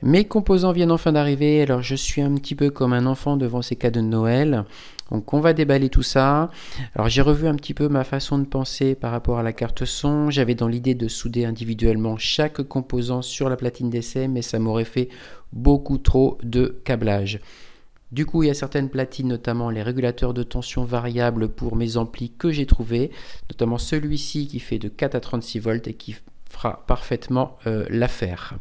Mes composants viennent enfin d'arriver, alors je suis un petit peu comme un enfant devant ses cadeaux de Noël. Donc on va déballer tout ça. Alors j'ai revu un petit peu ma façon de penser par rapport à la carte son. J'avais dans l'idée de souder individuellement chaque composant sur la platine d'essai, mais ça m'aurait fait beaucoup trop de câblage. Du coup, il y a certaines platines, notamment les régulateurs de tension variables pour mes amplis que j'ai trouvé, notamment celui-ci qui fait de 4 à 36 volts et qui fera parfaitement l'affaire.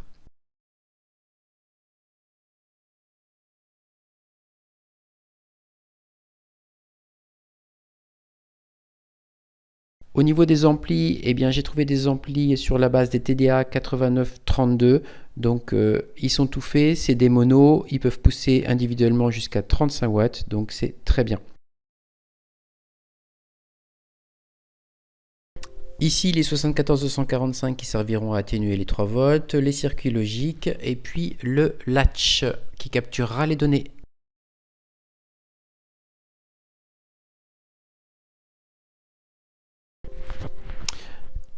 Au niveau des amplis, eh bien, j'ai trouvé des amplis sur la base des TDA 8932. Donc ils sont tout faits, c'est des monos, ils peuvent pousser individuellement jusqu'à 35 watts, donc c'est très bien. Ici les 74-245 qui serviront à atténuer les 3 volts, les circuits logiques et puis le latch qui capturera les données.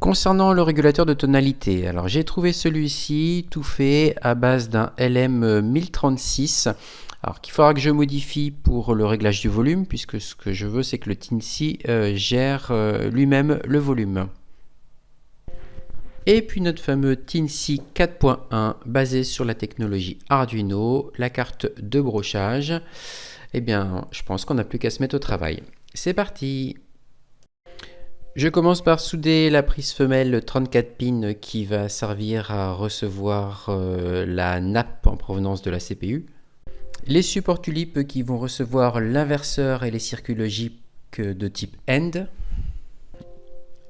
Concernant le régulateur de tonalité, alors j'ai trouvé celui-ci tout fait à base d'un LM1036, alors qu'il faudra que je modifie pour le réglage du volume, puisque ce que je veux c'est que le Teensy gère lui-même le volume. Et puis notre fameux Teensy 4.1 basé sur la technologie Arduino, la carte de brochage. Eh bien, je pense qu'on n'a plus qu'à se mettre au travail. C'est parti! Je commence par souder la prise femelle 34 pins qui va servir à recevoir la nappe en provenance de la CPU. Les supports tulipes qui vont recevoir l'inverseur et les circuits logiques de type AND.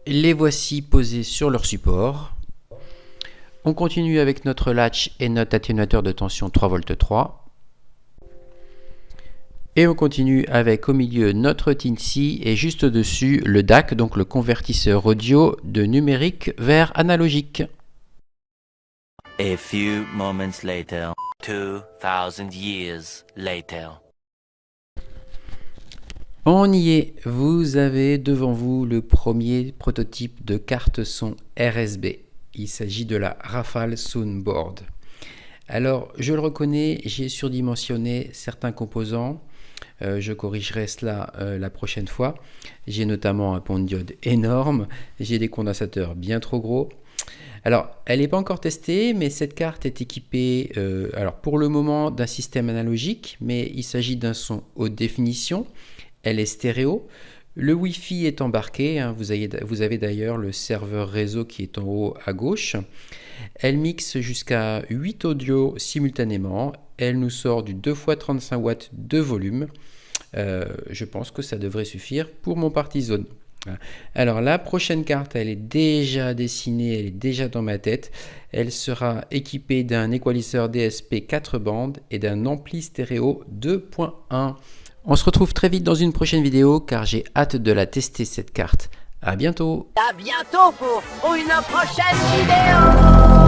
Les voici posés sur leur support. On continue avec notre latch et notre atténuateur de tension 3V3. Et on continue avec au milieu notre Teensy et juste au-dessus le DAC, donc le convertisseur audio de numérique vers analogique. A few moments later, 2000 years later. On y est, vous avez devant vous le premier prototype de carte son RSB. Il s'agit de la Rafale Soundboard. Alors, je le reconnais, j'ai surdimensionné certains composants. Je corrigerai cela la prochaine fois. J'ai notamment un pont de diode énorme, j'ai des condensateurs bien trop gros. Alors, elle n'est pas encore testée, mais cette carte est équipée, alors pour le moment, d'un système analogique, mais il s'agit d'un son haute définition. Elle est stéréo. Le Wi-Fi est embarqué, hein, vous avez d'ailleurs le serveur réseau qui est en haut à gauche. Elle mixe jusqu'à 8 audios simultanément. Elle nous sort du 2x35 watts de volume. Je pense que ça devrait suffire pour mon party zone. Alors la prochaine carte, elle est déjà dessinée, elle est déjà dans ma tête. Elle sera équipée d'un équaliseur DSP 4 bandes et d'un ampli stéréo 2.1. On se retrouve très vite dans une prochaine vidéo car j'ai hâte de la tester cette carte. À bientôt. À bientôt pour une prochaine vidéo.